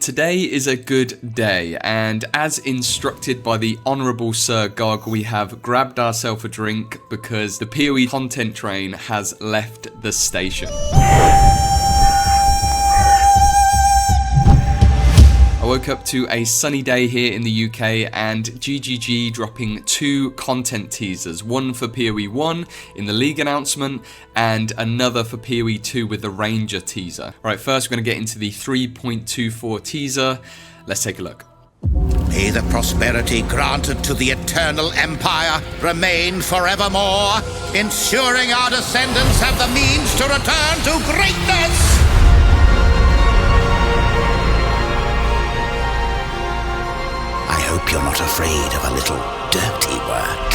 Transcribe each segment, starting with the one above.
Today is a good day, and as instructed by the Honourable Sir Gog, we have grabbed ourselves a drink because the PoE content train has left the station. I woke up to a sunny day here in the UK and GGG dropping 2 content teasers, one for PoE 1 in the league announcement and another for PoE 2 with the Ranger teaser. Alright, first we're going to get into the 3.24 teaser. Let's take a look. May the prosperity granted to the eternal empire remain forevermore, ensuring our descendants have the means to return to greatness! I hope you're not afraid of a little dirty work.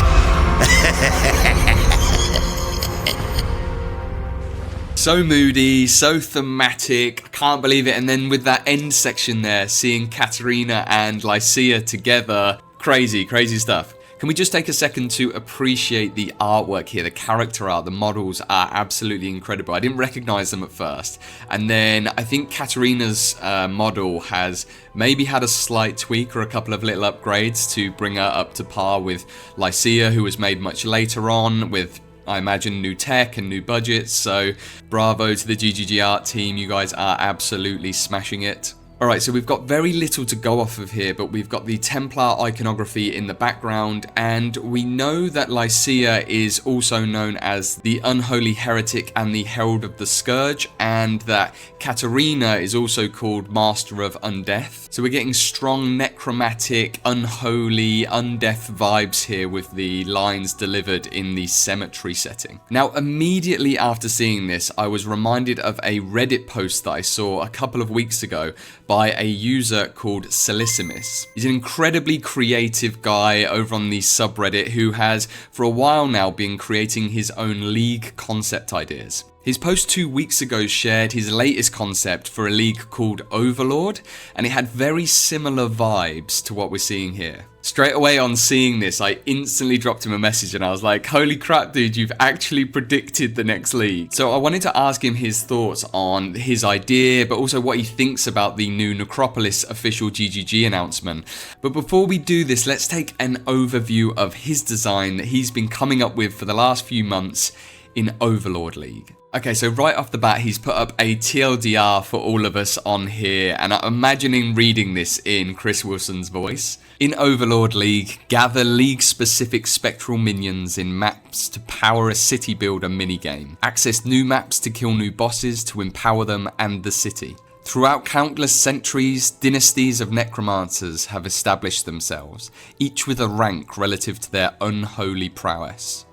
So moody, so thematic, I can't believe it. And then with that end section there, seeing Katarina and Lycia together, crazy stuff. Can we just take a second to appreciate the artwork here? The character art, the models are absolutely incredible. I didn't recognize them at first. And then I think Katarina's model has maybe had a slight tweak or a couple of little upgrades to bring her up to par with Lycia, who was made much later on with, I imagine, new tech and new budgets. So bravo to the GGG art team. You guys are absolutely smashing it. Alright, so we've got very little to go off of here, but we've got the Templar iconography in the background, and we know that Lycia is also known as the Unholy Heretic and the Herald of the Scourge, and that Katarina is also called Master of Undeath. So we're getting strong necromantic, unholy, undeath vibes here with the lines delivered in the cemetery setting. Now, immediately after seeing this, I was reminded of a Reddit post that I saw a couple of weeks ago by a user called Silicemis. He's an incredibly creative guy over on the subreddit who has, for a while now, been creating his own league concept ideas. His post 2 weeks ago shared his latest concept for a league called Overlord, and it had very similar vibes to what we're seeing here. Straight away on seeing this, I instantly dropped him a message and I was like, holy crap dude, you've actually predicted the next league. So I wanted to ask him his thoughts on his idea, but also what he thinks about the new Necropolis official GGG announcement. But before we do this, let's take an overview of his design that he's been coming up with for the last few months in Overlord League. Okay, so right off the bat, he's put up a TLDR for all of us on here, and I'm imagining reading this in Chris Wilson's voice. In Overlord League, gather league-specific spectral minions in maps to power a city builder minigame. Access new maps to kill new bosses to empower them and the city. Throughout countless centuries, dynasties of necromancers have established themselves, each with a rank relative to their unholy prowess.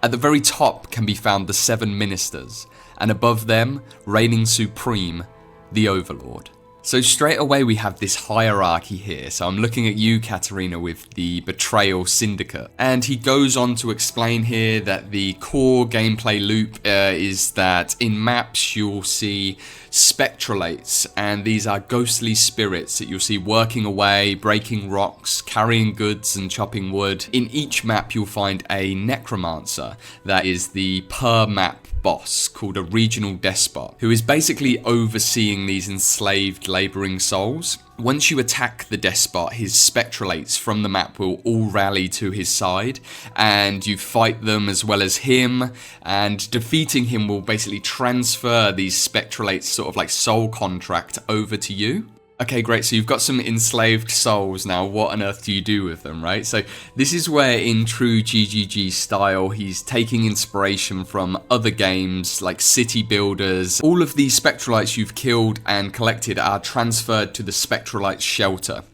At the very top can be found the 7 ministers, and above them, reigning supreme, the Overlord. So straight away we have this hierarchy here. So I'm looking at you, Katarina, with the Betrayal Syndicate. And he goes on to explain here that the core gameplay loop is that in maps you'll see spectralates, and these are ghostly spirits that you'll see working away, breaking rocks, carrying goods and chopping wood. In each map you'll find a necromancer that is the per map boss called a regional despot, who is basically overseeing these enslaved labouring souls. Once you attack the despot, his spectralates from the map will all rally to his side, and you fight them as well as him, and defeating him will basically transfer these spectralates sort of like soul contract over to you. Okay, great, so you've got some enslaved souls now. What on earth do you do with them, right? So this is where, in true GGG style, he's taking inspiration from other games like City Builders. All of these spectralites you've killed and collected are transferred to the spectralite shelter.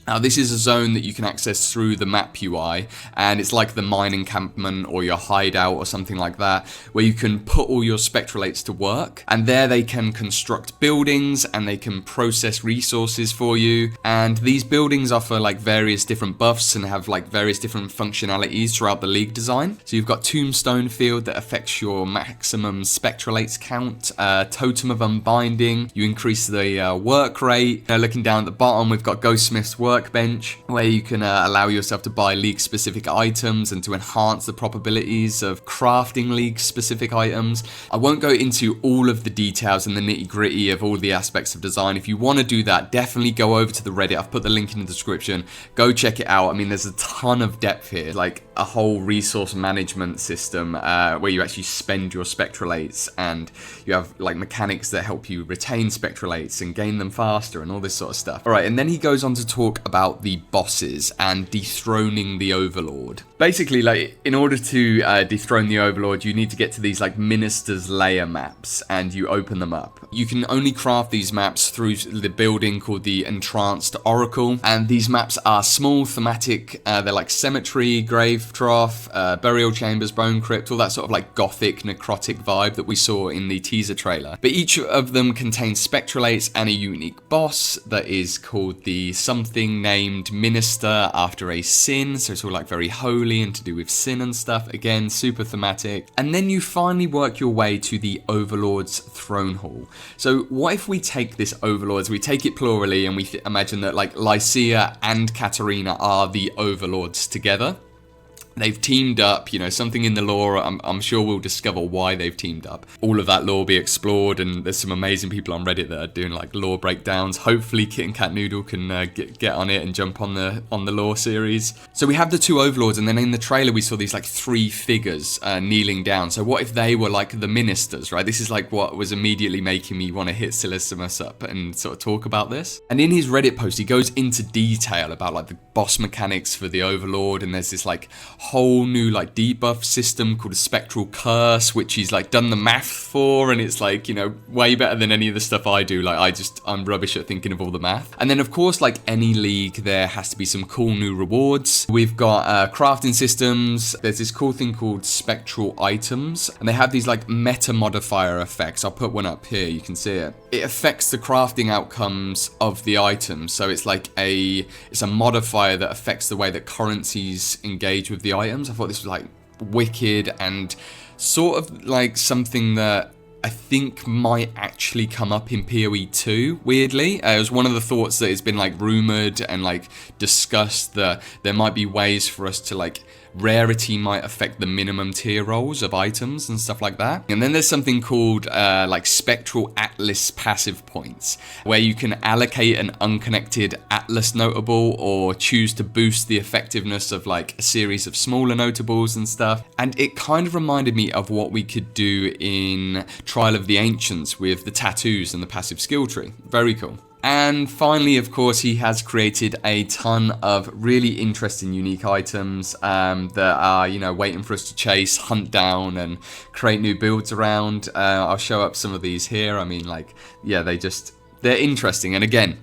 Now this is a zone that you can access through the map UI, and it's like the mine encampment or your hideout or something like that, where you can put all your spectralates to work, and there they can construct buildings and they can process resources for you, and these buildings offer like various different buffs and have like various different functionalities throughout the league design. So you've got Tombstone Field that affects your maximum spectralates count, Totem of Unbinding, you increase the work rate. Looking down at the bottom, we've got Ghostsmith's work workbench where you can allow yourself to buy league-specific items and to enhance the probabilities of crafting league-specific items. I won't go into all of the details and the nitty-gritty of all the aspects of design. If you want to do that, definitely go over to the Reddit. I've put the link in the description. Go check it out. I mean, there's a ton of depth here, like a whole resource management system where you actually spend your spectralates, and you have like mechanics that help you retain spectralates and gain them faster and all this sort of stuff. Alright, and then he goes on to talk about the bosses and dethroning the Overlord. Basically, like, in order to dethrone the Overlord, you need to get to these like Minister's Lair maps, and you open them up. You can only craft these maps through the building called the Entranced Oracle, and these maps are small, thematic. They're like cemetery, grave trough, burial chambers, bone crypt, all that sort of like gothic, necrotic vibe that we saw in the teaser trailer. But each of them contains spectralates and a unique boss that is called the something named Minister after a sin, so it's all like very holy and to do with sin and stuff. Again, super thematic. And then you finally work your way to the Overlord's throne hall. So what if we take this Overlords, we take it plurally, and we imagine that like Lycia and Katarina are the Overlords together. They've teamed up, you know, something in the lore, I'm sure we'll discover why they've teamed up. All of that lore will be explored, and there's some amazing people on Reddit that are doing like lore breakdowns. Hopefully Kit and Cat Noodle can get on it and jump on the lore series. So we have the two Overlords, and then in the trailer we saw these like three figures kneeling down. So what if they were like the ministers, right? This is like what was immediately making me want to hit Silicemis up and sort of talk about this. And in his Reddit post, he goes into detail about like the boss mechanics for the Overlord, and there's this like whole new like debuff system called a Spectral Curse, which he's like done the math for, and it's like, you know, way better than any of the stuff I do. Like I'm rubbish at thinking of all the math. And then of course, like any league, there has to be some cool new rewards. We've got crafting systems. There's this cool thing called spectral items, and they have these like meta modifier effects. I'll put one up here, you can see it. It affects the crafting outcomes of the items, so it's like it's a modifier that affects the way that currencies engage with the items. I thought this was like wicked and sort of like something that I think might actually come up in PoE 2, weirdly. It was one of the thoughts that has been like rumored and like discussed, that there might be ways for us to like rarity might affect the minimum tier rolls of items and stuff like that. And then there's something called like Spectral Atlas passive points, where you can allocate an unconnected Atlas notable or choose to boost the effectiveness of like a series of smaller notables and stuff. And it kind of reminded me of what we could do in Trial of the Ancients with the tattoos and the passive skill tree. Very cool. And finally, of course, he has created a ton of really interesting, unique items that are, you know, waiting for us to chase, hunt down, and create new builds around. I'll show up some of these here. I mean, like, yeah, they're interesting. And again,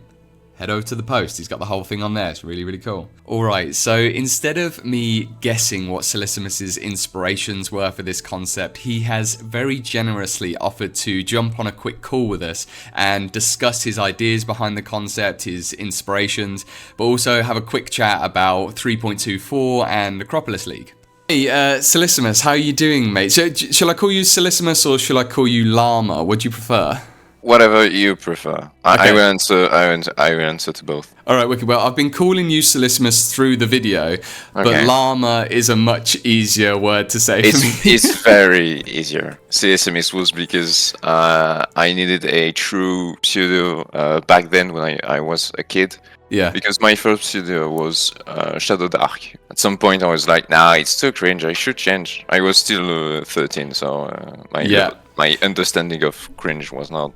head over to the post. He's got the whole thing on there. It's really, really cool. Alright, so instead of me guessing what Silicemis' inspirations were for this concept, he has very generously offered to jump on a quick call with us and discuss his ideas behind the concept, his inspirations, but also have a quick chat about 3.24 and Necropolis League. Hey, Silicemis, how are you doing, mate? Shall I call you Silicemis or shall I call you Llama? What do you prefer? Whatever you prefer. Okay. I will answer to both. Alright, wicked. Well, I've been calling you Silicemis through the video, but Okay. Llama is a much easier word to say for me. It's very easier. Silicemis was because I needed a true pseudo back then when I was a kid. Yeah. Because my first pseudo was Shadow Dark. At some point I was like, nah, it's too cringe, I should change. I was still 13, so my understanding of cringe was not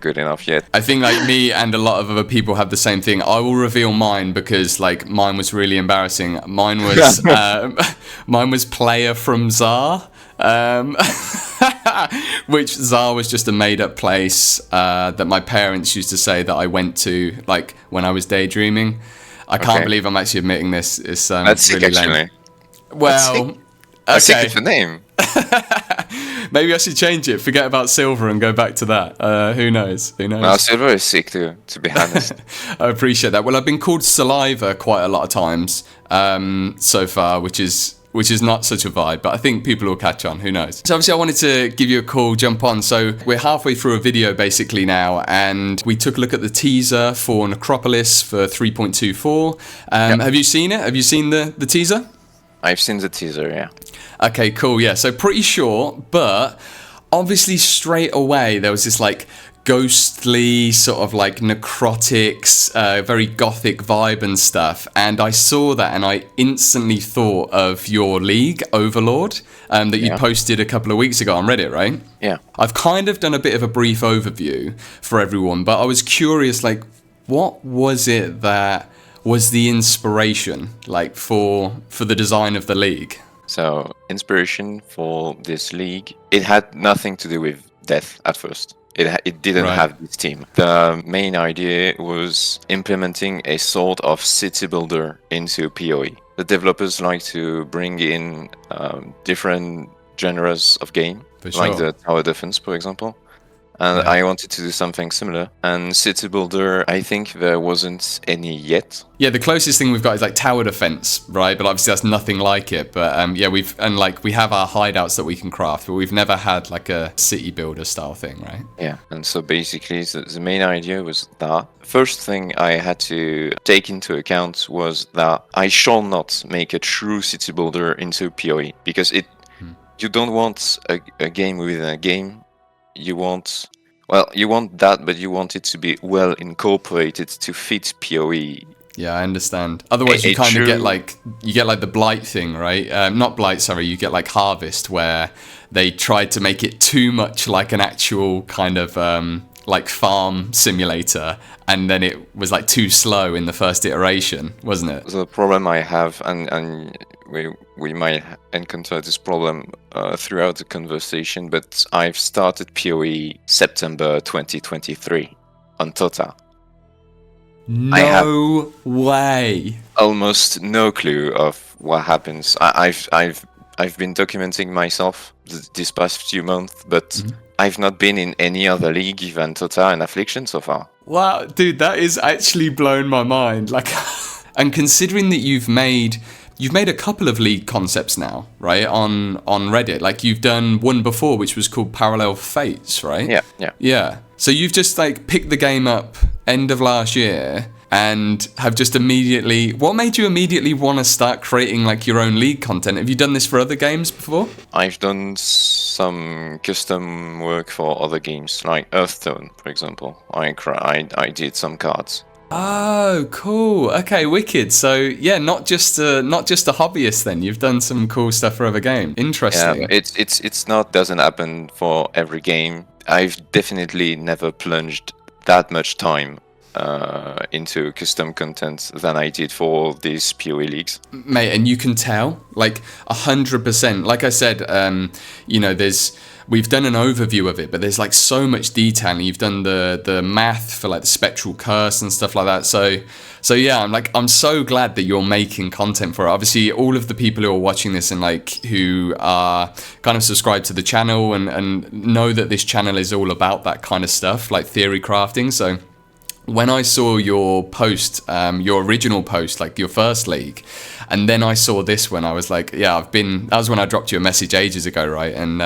good enough yet. I think like me and a lot of other people have the same thing. I will reveal mine because like mine was really embarrassing. Mine was Player from Tsar. Which Tsar was just a made-up place that my parents used to say that I went to, like when I was daydreaming. I can't believe I'm actually admitting this. It's That's really sick, lame. actually. Well, That's sick okay. of the name. Maybe I should change it. Forget about Silver and go back to that. Who knows? Who knows? Well, Silver is sick too, to be honest. I appreciate that. Well, I've been called Saliva quite a lot of times so far, which is which is not such a vibe, but I think people will catch on, who knows. So obviously I wanted to give you a call, jump on. So we're halfway through a video basically now, and we took a look at the teaser for Necropolis for 3.24. Have you seen it? Have you seen the teaser? I've seen the teaser, yeah. Okay, cool, yeah. So pretty short, but obviously straight away there was this like ghostly sort of like necrotics, very gothic vibe and stuff, and I saw that and I instantly thought of your league, Overlord, that you posted a couple of weeks ago on Reddit, right? Yeah. I've kind of done a bit of a brief overview for everyone, but I was curious, like, what was it that was the inspiration, like, for the design of the league? So, inspiration for this league, it had nothing to do with death at first. It didn't have this team. The main idea was implementing a sort of city builder into PoE. The developers like to bring in different genres of game, like the tower defense, for example. And I wanted to do something similar. And city builder, I think there wasn't any yet. Yeah, the closest thing we've got is like tower defense, right? But obviously that's nothing like it. But yeah, we have our hideouts that we can craft, but we've never had like a city builder style thing, right? Yeah, and so basically the main idea was that. First thing I had to take into account was that I shall not make a true city builder into PoE, because you don't want a game within a game. You want that, but you want it to be well incorporated to fit PoE. Yeah, I understand. Otherwise, you kind of get like the Blight thing, right? Not Blight, sorry. You get like Harvest, where they tried to make it too much like an actual kind of like farm simulator, and then it was like too slow in the first iteration, wasn't it? The problem I have, and we might encounter this problem throughout the conversation, but I've started PoE September 2023 on Tota. No way. Almost no clue of what happens. I've been documenting myself this past few months, but I've not been in any other league than Tota and Affliction so far. Wow, dude, that is actually blown my mind. Like, and considering that you've made a couple of league concepts now, right? On Reddit, like you've done one before, which was called Parallel Fates, right? Yeah. So you've just like picked the game up end of last year and have just immediately. What made you immediately want to start creating like your own league content? Have you done this for other games before? I've done some custom work for other games, like Earthstone, for example. I did some cards. Oh, cool. Okay, wicked. So yeah, not just a hobbyist then. You've done some cool stuff for other games. Interesting. Yeah, it's not doesn't happen for every game. I've definitely never plunged that much time into custom content than I did for these PoE leagues. Mate, and you can tell, like 100%. Like I said, we've done an overview of it, but there's like so much detail, and you've done the math for like the spectral curse and stuff like that. So yeah, I'm so glad that you're making content for it. Obviously, all of the people who are watching this and like who are kind of subscribed to the channel and know that this channel is all about that kind of stuff, like theory crafting. So when I saw your post, your original post, like your first league, and then I saw this one, I was like, yeah, that was when I dropped you a message ages ago, right? And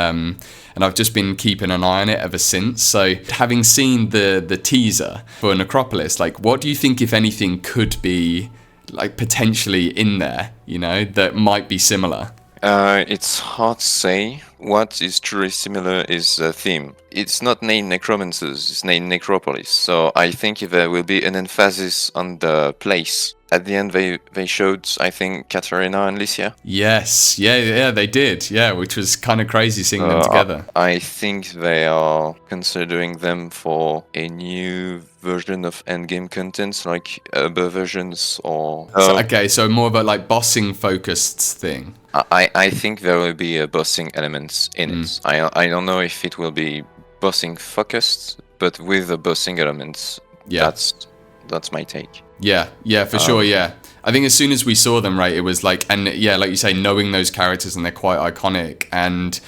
I've just been keeping an eye on it ever since. So having seen the teaser for Necropolis, like what do you think, if anything, could be like potentially in there, that might be similar? It's hard to say. What is truly similar is the theme. It's not named Necromancers, it's named Necropolis. So I think there will be an emphasis on the place. At the end, they showed, I think, Katarina and Lycia. Yes, yeah, they did. Yeah, which was kind of crazy seeing them together. I think they are considering them for a new version of endgame content, like other versions or. So more of a like bossing focused thing. I think there will be a bossing element in it. I don't know if it will be bossing focused, but with the bossing elements. Yeah, that's my take. Yeah, for sure. Yeah, I think as soon as we saw them, right, it was like, and yeah, like you say, knowing those characters, and they're quite iconic, and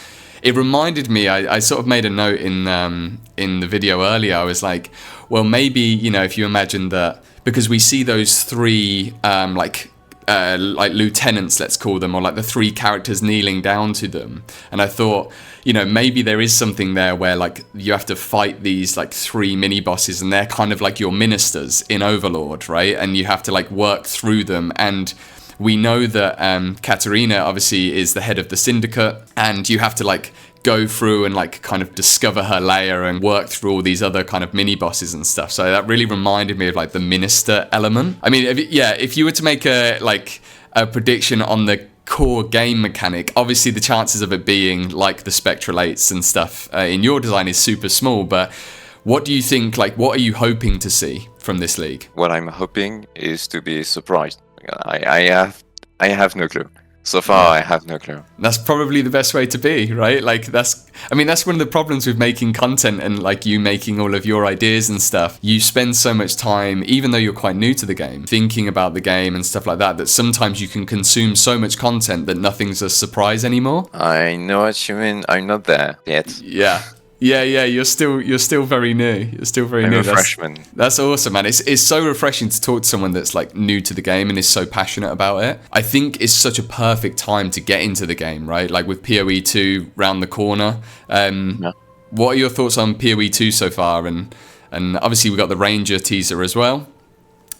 it reminded me. I sort of made a note in the video earlier. I was like, well, maybe if you imagine that, because we see those three like like lieutenants, let's call them, or like the 3 characters kneeling down to them. And I thought, you know, maybe there is something there where like you have to fight these like 3 mini bosses, and they're kind of like your ministers in Overlord, right? And you have to like work through them. And we know that Katarina obviously is the head of the syndicate, and you have to like go through and like kind of discover her lair and work through all these other kind of mini bosses and stuff. So that really reminded me of like the minister element. I mean, if you were to make a prediction on the core game mechanic, obviously the chances of it being like the spectralates and stuff in your design is super small, but what do you think, like what are you hoping to see from this league? What I'm hoping is to be surprised. I have no clue. So far, I have no clue. That's probably the best way to be, right? Like that's one of the problems with making content and like you making all of your ideas and stuff. You spend so much time, even though you're quite new to the game, thinking about the game and stuff like that, that sometimes you can consume so much content that nothing's a surprise anymore. I know what you mean. I'm not there yet. Yeah, you're still very new. You're still very new. I'm a freshman. That's awesome, man. It's so refreshing to talk to someone that's like new to the game and is so passionate about it. I think it's such a perfect time to get into the game, right? Like with PoE 2 round the corner. What are your thoughts on PoE 2 so far? And obviously we got the Ranger teaser as well.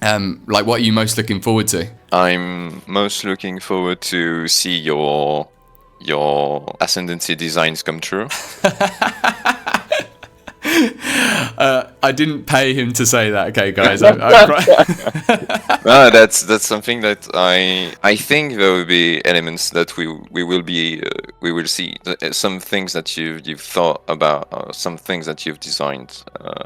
Like what are you most looking forward to? I'm most looking forward to see your ascendancy designs come true. I didn't pay him to say that, okay, guys. No, that's something that I think there will be elements that we will see. Some things that you've thought about, some things that you've designed.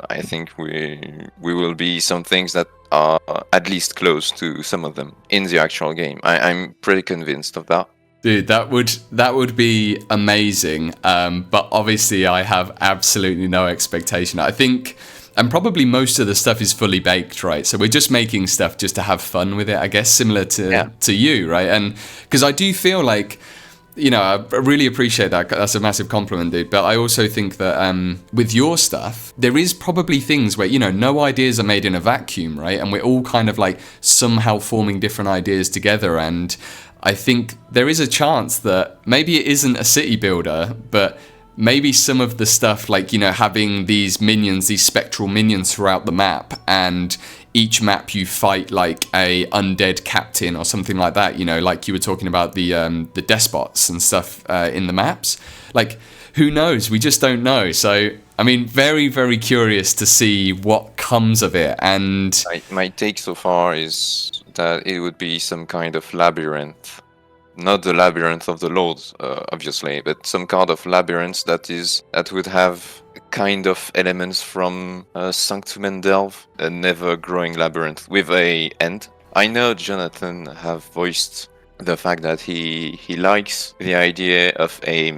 I think we will be some things that are at least close to some of them in the actual game. I'm pretty convinced of that. Dude, that would be amazing, but obviously I have absolutely no expectation. I think, and probably most of the stuff is fully baked, right? So we're just making stuff just to have fun with it, I guess, similar to you, right? And because I do feel like, you know, I really appreciate that. That's a massive compliment, dude. But I also think that with your stuff, there is probably things where, you know, no ideas are made in a vacuum, right? And we're all kind of like somehow forming different ideas together. And I think there is a chance that maybe it isn't a city builder, but maybe some of the stuff like, you know, having these minions, these spectral minions throughout the map, and each map you fight like a undead captain or something like that, you know, like you were talking about the despots and stuff in the maps. Like, who knows? We just don't know. So, I mean, very, very curious to see what comes of it. And my take so far is that it would be some kind of labyrinth. Not the labyrinth of the Lords, obviously, but some kind of labyrinth that would have kind of elements from Sanctum and Delve, a never-growing labyrinth with a end. I know Jonathan have voiced the fact that he likes the idea of a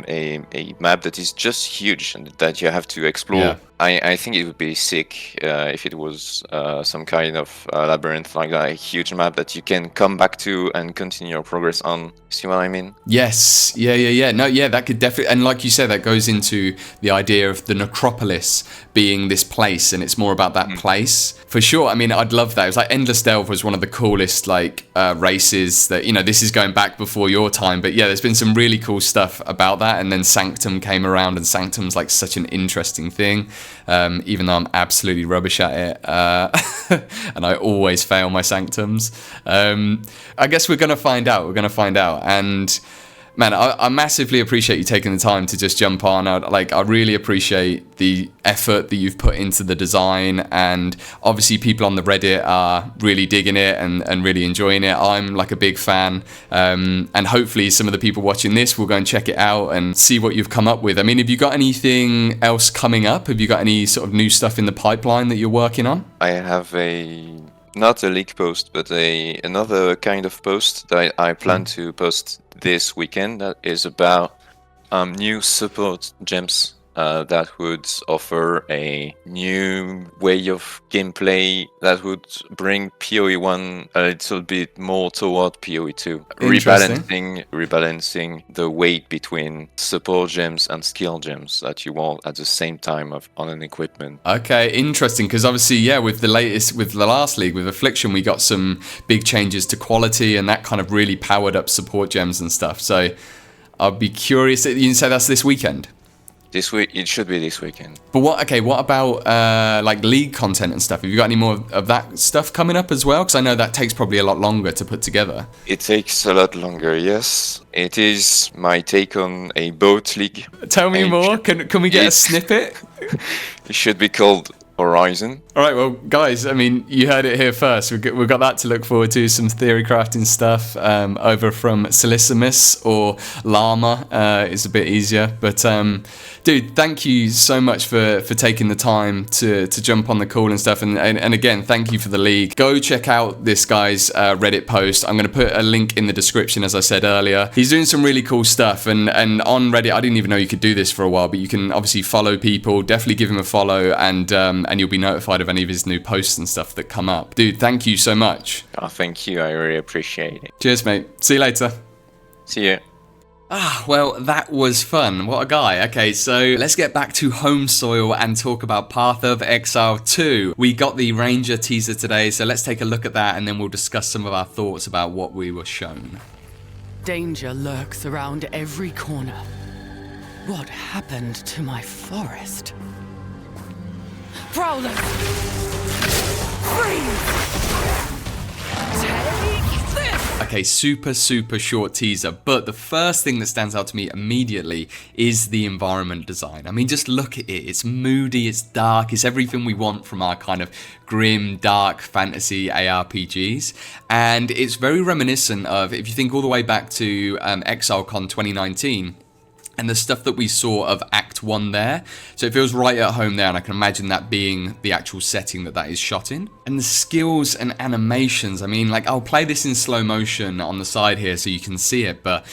map that is just huge and that you have to explore. Yeah. I think it would be sick if it was some kind of labyrinth like that, a huge map that you can come back to and continue your progress on. See what I mean? yes, yeah. No, yeah, that could definitely, and like you said, that goes into the idea of the Necropolis being this place, and it's more about that place for sure. I mean, I'd love that. It was like Endless Delve was one of the coolest like races that, you know, this is going back before your time, but yeah, there's been some really cool stuff about that. And then Sanctum came around, and Sanctum's like such an interesting thing. Even though I'm absolutely rubbish at it, and I always fail my Sanctums. I guess we're going to find out. And man, I massively appreciate you taking the time to just jump on. I really appreciate the effort that you've put into the design, and obviously people on the Reddit are really digging it and really enjoying it. I'm like a big fan, and hopefully some of the people watching this will go and check it out and see what you've come up with. I mean, have you got anything else coming up? Have you got any sort of new stuff in the pipeline that you're working on? I have not a leak post, but another kind of post that I plan to post this weekend that is about new support gems that would offer a new way of gameplay that would bring PoE 1 a little bit more toward PoE 2. Rebalancing the weight between support gems and skill gems that you want at the same time on an equipment. Okay, interesting, because obviously, yeah, with the last league, with Affliction, we got some big changes to quality, and that kind of really powered up support gems and stuff. So I'll be curious. You can say that's this weekend? This week, it should be this weekend. But what about like league content and stuff? Have you got any more of that stuff coming up as well? Because I know that takes probably a lot longer to put together. It takes a lot longer, yes. It is my take on a boat league. Tell me more. Can we get a snippet? It should be called Horizon. All right, well, guys, I mean, you heard it here first. We've got that to look forward to, some theory crafting stuff over from Silicemis, or Llama is a bit easier. But, dude, thank you so much for taking the time to jump on the call and stuff. And again, thank you for the league. Go check out this guy's Reddit post. I'm going to put a link in the description, as I said earlier. He's doing some really cool stuff. And on Reddit, I didn't even know you could do this for a while, but you can obviously follow people. Definitely give him a follow, and you'll be notified of any of his new posts and stuff that come up. Dude, thank you so much. Oh, thank you. I really appreciate it. Cheers, mate. See you later. See you. Well, that was fun. What a guy. Okay, so let's get back to home soil and talk about Path of Exile 2. We got the Ranger teaser today, so let's take a look at that, and then we'll discuss some of our thoughts about what we were shown. Danger lurks around every corner. What happened to my forest? Prowlers! Freeze! Take this! Okay, super short teaser, but the first thing that stands out to me immediately is the environment design. I mean, just look at it. It's moody, it's dark, it's everything we want from our kind of grim, dark fantasy ARPGs. And it's very reminiscent of, if you think all the way back to ExileCon 2019, and the stuff that we saw of Act 1 there. So it feels right at home there, and I can imagine that being the actual setting that is shot in. And the skills and animations, I mean, like, I'll play this in slow motion on the side here so you can see it, but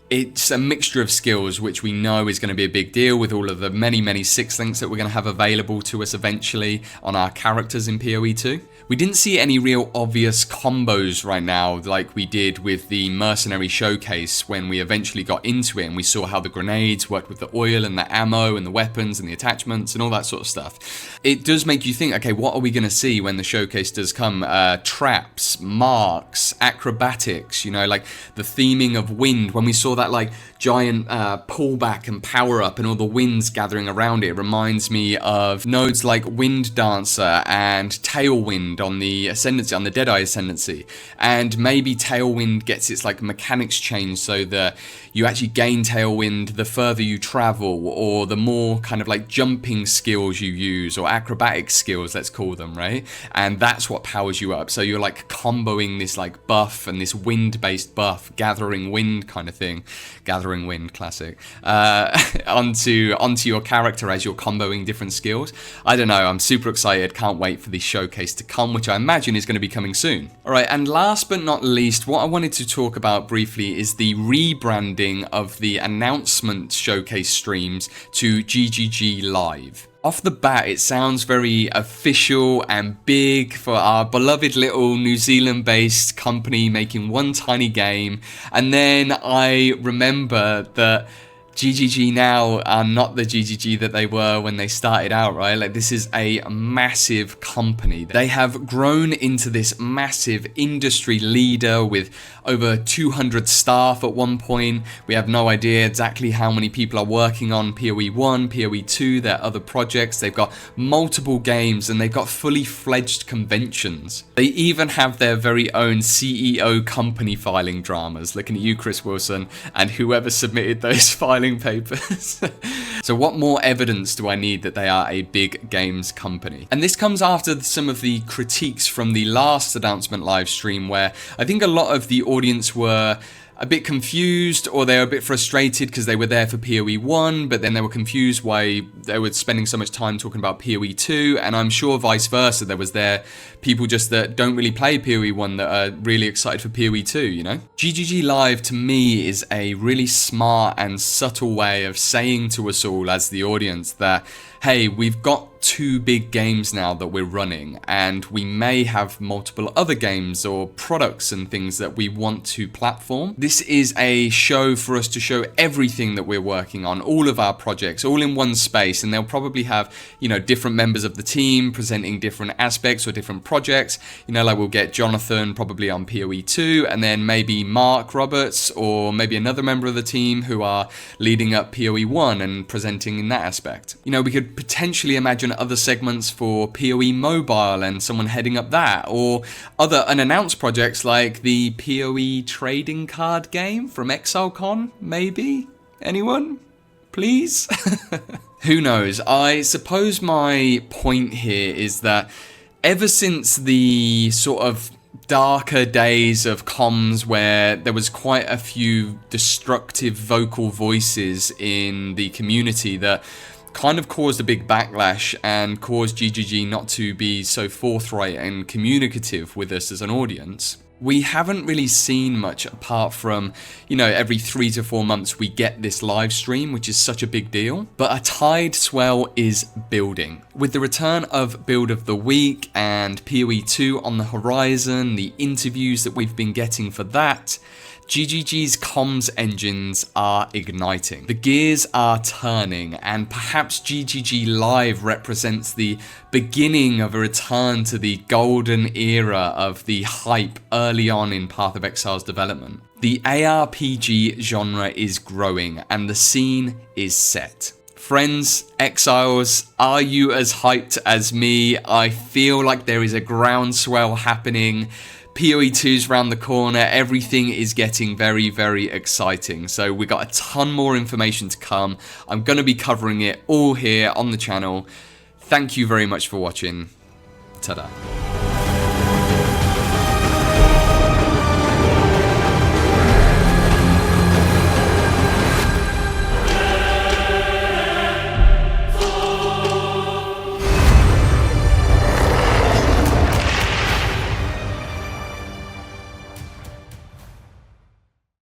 it's a mixture of skills, which we know is going to be a big deal with all of the many 6 links that we're going to have available to us eventually on our characters in PoE 2. We didn't see any real obvious combos right now like we did with the Mercenary Showcase when we eventually got into it and we saw how the grenades worked with the oil and the ammo and the weapons and the attachments and all that sort of stuff. It does make you think, okay, what are we going to see when the showcase does come? Traps, marks, acrobatics, you know, like the theming of wind. When we saw that like giant pullback and power up and all the winds gathering around it reminds me of nodes like Wind Dancer and Tailwind on the Ascendancy, on the Deadeye Ascendancy. And maybe Tailwind gets its like mechanics changed so that you actually gain Tailwind the further you travel, or the more kind of like jumping skills you use, or acrobatic skills, let's call them, right? And that's what powers you up. So you're like comboing this like buff and this wind-based buff, Gathering Wind kind of thing. Gathering Wind, classic. Onto your character as you're comboing different skills. I don't know, I'm super excited, can't wait for the showcase to come, which I imagine is going to be coming soon. Alright, and last but not least, what I wanted to talk about briefly is the rebranding of the announcement showcase streams to GGG Live. Off the bat, it sounds very official and big for our beloved little New Zealand-based company making one tiny game. And then I remember that GGG now are not the GGG that they were when they started out, right? Like, this is a massive company. They have grown into this massive industry leader with over 200 staff at one point. We have no idea exactly how many people are working on PoE 1, PoE 2, their other projects. They've got multiple games and they've got fully fledged conventions. They even have their very own CEO company filing dramas. Looking at you, Chris Wilson, and whoever submitted those filing papers. So what more evidence do I need that they are a big games company? And this comes after some of the critiques from the last announcement live stream, where I think a lot of the audience were a bit confused, or they were a bit frustrated because they were there for PoE 1, but then they were confused why they were spending so much time talking about PoE 2, and I'm sure vice versa, there was people just that don't really play PoE 1 that are really excited for PoE 2, you know? GGG Live to me is a really smart and subtle way of saying to us all as the audience that, hey, we've got 2 big games now that we're running, and we may have multiple other games or products and things that we want to platform. This is a show for us to show everything that we're working on, all of our projects, all in one space, and they'll probably have, you know, different members of the team presenting different aspects or different projects. You know, like we'll get Jonathan probably on PoE 2, and then maybe Mark Roberts or maybe another member of the team who are leading up PoE 1 and presenting in that aspect. You know, we could potentially imagine other segments for PoE Mobile and someone heading up that, or other unannounced projects like the PoE trading card game from ExileCon, maybe? Anyone? Please? Who knows? I suppose my point here is that ever since the sort of darker days of comms where there was quite a few destructive vocal voices in the community that kind of caused a big backlash and caused GGG not to be so forthright and communicative with us as an audience, we haven't really seen much apart from, you know, every 3 to 4 months we get this live stream, which is such a big deal. But a tide swell is building. With the return of Build of the Week and PoE 2 on the horizon, the interviews that we've been getting for that, GGG's comms engines are igniting. The gears are turning, and perhaps GGG Live represents the beginning of a return to the golden era of the hype early on in Path of Exile's development. The ARPG genre is growing, and the scene is set. Friends, Exiles, are you as hyped as me? I feel like there is a groundswell happening. PoE 2's around the corner, everything is getting very, very exciting. So we got a ton more information to come. I'm going to be covering it all here on the channel. Thank you very much for watching. Ta-da.